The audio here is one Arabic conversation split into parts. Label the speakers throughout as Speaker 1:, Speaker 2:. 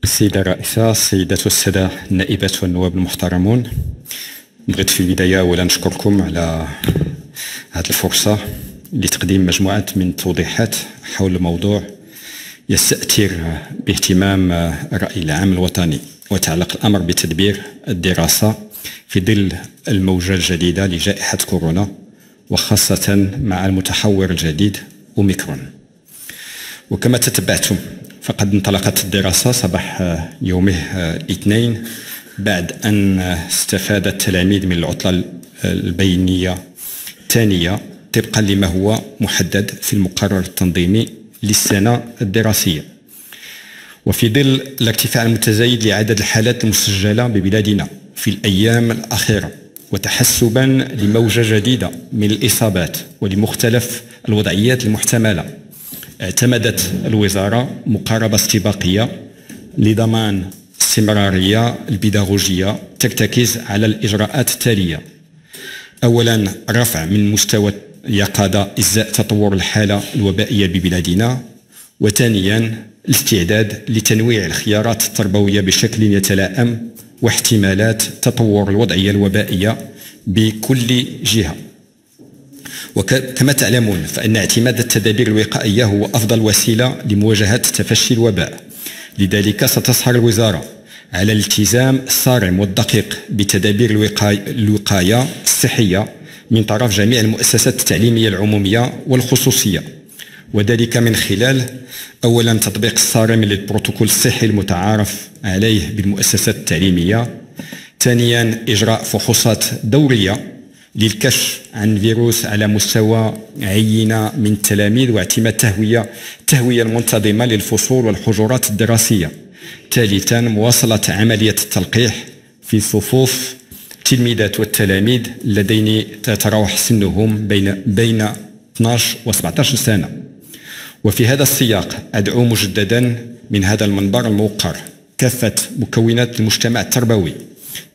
Speaker 1: السيدة الرئيسة، السيدات والسادة النائبات والنواب المحترمون، بغيت في البداية أولا نشكركم على هذه الفرصة لتقديم مجموعة من التوضيحات حول موضوع يستأثر باهتمام الرأي العام الوطني، وتعلق الأمر بتدبير الدراسة في ظل الموجة الجديدة لجائحة كورونا، وخاصة مع المتحور الجديد أوميكرون. وكما تتبعتم فقد انطلقت الدراسة صباح يومه الاثنين بعد أن استفاد التلاميذ من العطلة البينية الثانية طبقا لما هو محدد في المقرر التنظيمي للسنة الدراسية، وفي ظل الارتفاع المتزايد لعدد الحالات المسجلة ببلادنا في الأيام الأخيرة، وتحسبا لموجة جديدة من الإصابات ولمختلف الوضعيات المحتملة، اعتمدت الوزارة مقاربة استباقية لضمان استمرارية البيداغوجية ترتكز على الإجراءات التالية: أولا، رفع من مستوى اليقظة إزاء تطور الحالة الوبائية ببلادنا، وثانيا الاستعداد لتنويع الخيارات التربوية بشكل يتلائم واحتمالات تطور الوضعية الوبائية بكل جهة. وكما تعلمون فإن اعتماد التدابير الوقائية هو أفضل وسيلة لمواجهة تفشي الوباء، لذلك ستسهر الوزارة على الالتزام الصارم والدقيق بتدابير الوقاية الصحية من طرف جميع المؤسسات التعليمية العمومية والخصوصية، وذلك من خلال أولا تطبيق الصارم للبروتوكول الصحي المتعارف عليه بالمؤسسات التعليمية، ثانيا إجراء فحوصات دورية للكشف عن فيروس على مستوى عينة من التلاميذ، واعتماد تهوية المنتظمة للفصول والحجرات الدراسية، ثالثا مواصلة عملية التلقيح في صفوف التلميذات والتلاميذ الذين تتراوح سنهم بين 12 و 17 سنة. وفي هذا السياق أدعو مجددا من هذا المنبر الموقر كافة مكونات المجتمع التربوي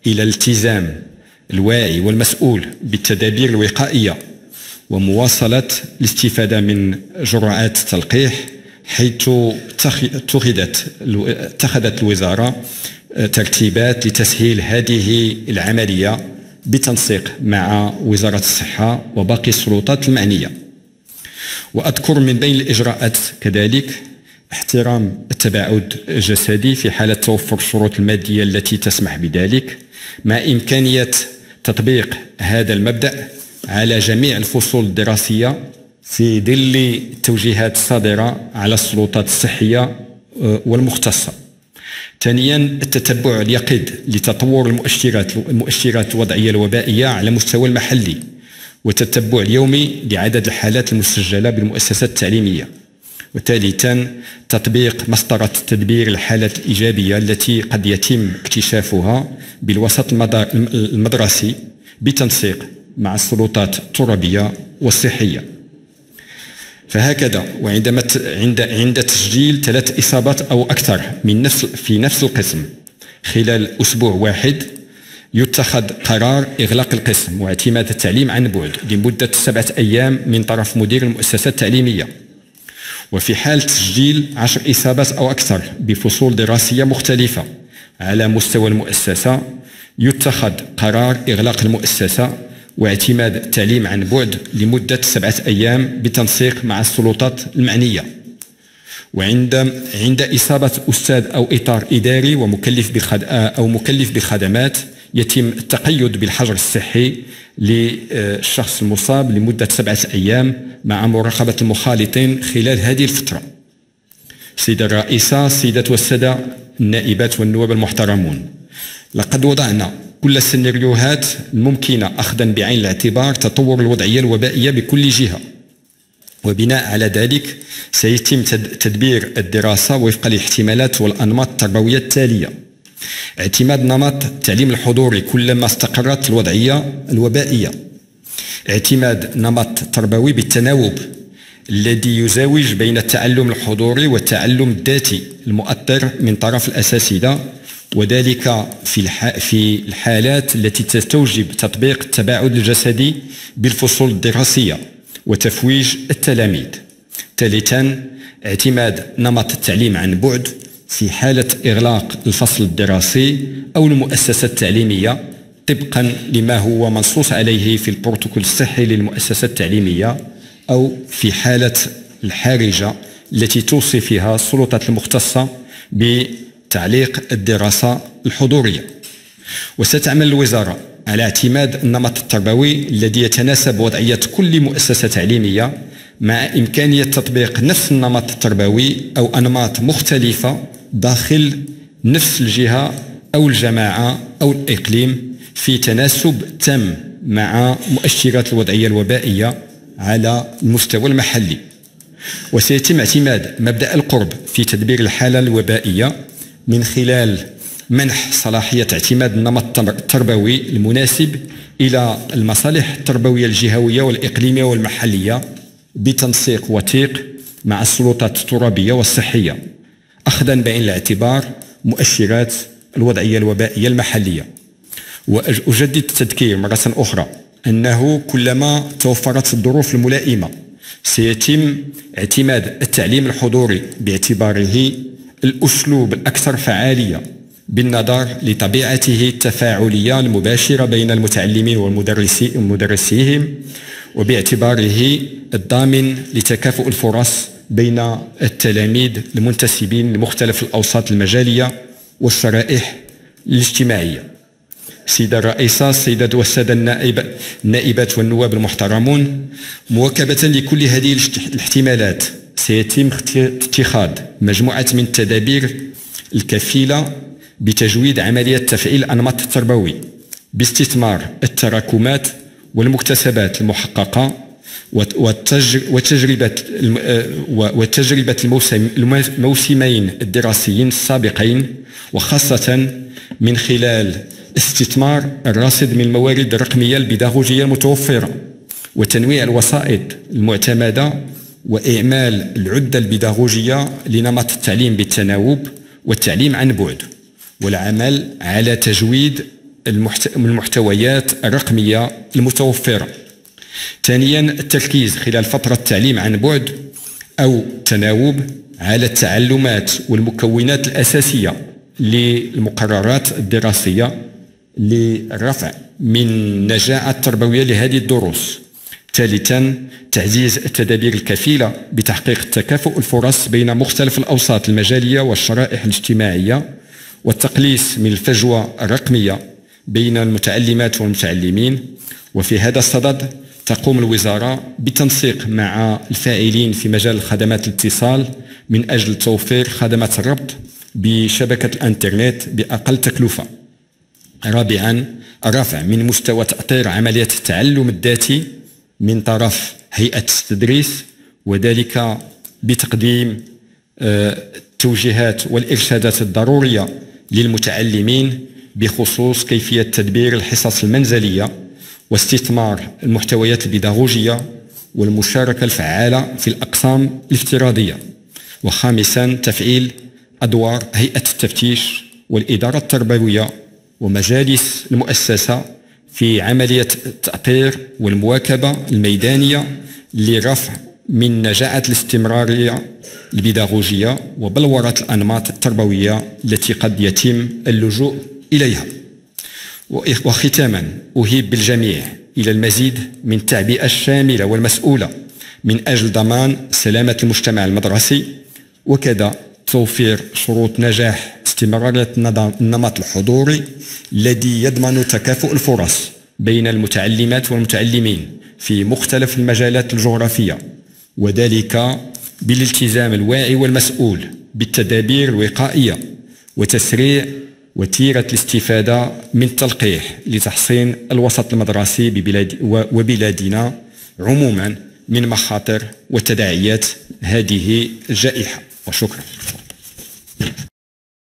Speaker 1: إلى الالتزام الواعي والمسؤول بالتدابير الوقائية ومواصلة الاستفادة من جرعات التلقيح، حيث اتخذت الوزارة ترتيبات لتسهيل هذه العملية بتنسيق مع وزارة الصحة وباقي السلطات المعنية. وأذكر من بين الإجراءات كذلك احترام التباعد الجسدي في حالة توفر الشروط المادية التي تسمح بذلك، مع إمكانية تطبيق هذا المبدأ على جميع الفصول الدراسية في ظل التوجيهات الصادرة على السلطات الصحية والمختصة. ثانيا التتبع اليقظ لتطور المؤشرات الوضعية الوبائية على المستوى المحلي، وتتبع اليومي لعدد الحالات المسجلة بالمؤسسات التعليمية. وثالثا تطبيق مسطرة تدبير الحالات الإيجابية التي قد يتم اكتشافها بالوسط المدرسي بتنسيق مع السلطات التربية والصحية. فهكذا عند تسجيل 3 إصابات أو أكثر في نفس القسم خلال أسبوع واحد، يتخذ قرار إغلاق القسم واعتماد التعليم عن بعد لمدة 7 أيام من طرف مدير المؤسسة التعليمية. وفي حال تسجيل 10 إصابات أو أكثر بفصول دراسية مختلفة على مستوى المؤسسة، يتخذ قرار إغلاق المؤسسة واعتماد التعليم عن بعد لمدة 7 أيام بتنسيق مع السلطات المعنية. وعند إصابة أستاذ أو إطار إداري ومكلف بالخدمات، يتم التقيد بالحجر الصحي للشخص المصاب لمدة 7 أيام مع مراقبة المخالطين خلال هذه الفترة. سيدة الرئيسة، السيدات والسادة النائبات والنواب المحترمون، لقد وضعنا كل السيناريوهات الممكنة أخذا بعين الاعتبار تطور الوضعية الوبائية بكل جهة، وبناء على ذلك سيتم تدبير الدراسة وفق الاحتمالات والأنماط التربوية التالية: اعتماد نمط التعليم الحضوري كلما استقرت الوضعية الوبائية، اعتماد نمط تربوي بالتناوب الذي يزاوج بين التعلم الحضوري والتعلم الذاتي المؤثر من طرف الأساتذة، وذلك في الحالات التي تستوجب تطبيق التباعد الجسدي بالفصول الدراسية وتفويج التلاميذ. ثالثا اعتماد نمط التعليم عن بعد في حالة إغلاق الفصل الدراسي أو المؤسسة التعليمية طبقا لما هو منصوص عليه في البروتوكول الصحي للمؤسسة التعليمية، أو في حالة الحرجة التي توصي فيها السلطات المختصة بتعليق الدراسة الحضورية. وستعمل الوزارة على اعتماد النمط التربوي الذي يتناسب وضعية كل مؤسسة تعليمية مع إمكانية تطبيق نفس النمط التربوي أو أنماط مختلفة داخل نفس الجهة أو الجماعة أو الإقليم في تناسب تام مع مؤشرات الوضعية الوبائية على المستوى المحلي. وسيتم اعتماد مبدأ القرب في تدبير الحالة الوبائية من خلال منح صلاحية اعتماد النمط التربوي المناسب إلى المصالح التربوية الجهوية والإقليمية والمحلية بتنسيق وثيق مع السلطات الترابية والصحية، أخذا بعين الاعتبار مؤشرات الوضعية الوبائية المحلية. وأجدد التذكير مرة أخرى أنه كلما توفرت الظروف الملائمة سيتم اعتماد التعليم الحضوري باعتباره الأسلوب الأكثر فعالية بالنظر لطبيعته التفاعلية المباشرة بين المتعلمين ومدرسيهم، وباعتباره الضامن لتكافؤ الفرص بين التلاميذ المنتسبين لمختلف الأوساط المجالية والشرائح الاجتماعية. سيدة الرئيسة، السيدات والسادة النائبات والنواب المحترمون، مواكبة لكل هذه الاحتمالات سيتم اتخاذ مجموعة من التدابير الكفيلة بتجويد عملية تفعيل الأنماط التربوي باستثمار التراكمات والمكتسبات المحققة وتجربة الموسمين الدراسيين السابقين، وخاصة من خلال استثمار الراصد من الموارد الرقمية البيداغوجية المتوفرة وتنويع الوسائط المعتمدة وإعمال العدة البيداغوجية لنمط التعليم بالتناوب والتعليم عن بعد، والعمل على تجويد المحتويات الرقمية المتوفرة. ثانيا، التركيز خلال فترة التعليم عن بعد أو تناوب على التعلمات والمكونات الأساسية للمقررات الدراسية للرفع من النجاعة التربوية لهذه الدروس. ثالثا، تعزيز التدابير الكفيلة بتحقيق تكافؤ الفرص بين مختلف الأوساط المجالية والشرائح الاجتماعية والتقليص من الفجوة الرقمية بين المتعلمات والمتعلمين. وفي هذا الصدد تقوم الوزارة بالتنسيق مع الفاعلين في مجال خدمات الاتصال من أجل توفير خدمات الربط بشبكة الإنترنت بأقل تكلفة. رابعا، الرفع من مستوى تأطير عملية التعلم الذاتي من طرف هيئة التدريس، وذلك بتقديم التوجيهات والإرشادات الضرورية للمتعلمين بخصوص كيفية تدبير الحصص المنزلية واستثمار المحتويات البيداغوجية والمشاركة الفعالة في الأقسام الافتراضية. وخامسا، تفعيل أدوار هيئة التفتيش والإدارة التربوية ومجالس المؤسسة في عملية التأطير والمواكبة الميدانية لرفع من نجاعة الاستمرارية البيداغوجية وبلورة الأنماط التربوية التي قد يتم اللجوء إليها. وختاما، أهيب بالجميع إلى المزيد من التعبئة الشاملة والمسؤولة من أجل ضمان سلامة المجتمع المدرسي، وكذا توفير شروط نجاح استمرارية النمط الحضوري الذي يضمن تكافؤ الفرص بين المتعلمات والمتعلمين في مختلف المجالات الجغرافية، وذلك بالالتزام الواعي والمسؤول بالتدابير الوقائية وتسريع وتيرة الاستفادة من التلقيح لتحسين الوسط المدرسي وبلادنا عموما من مخاطر وتداعيات هذه الجائحة. وشكرا.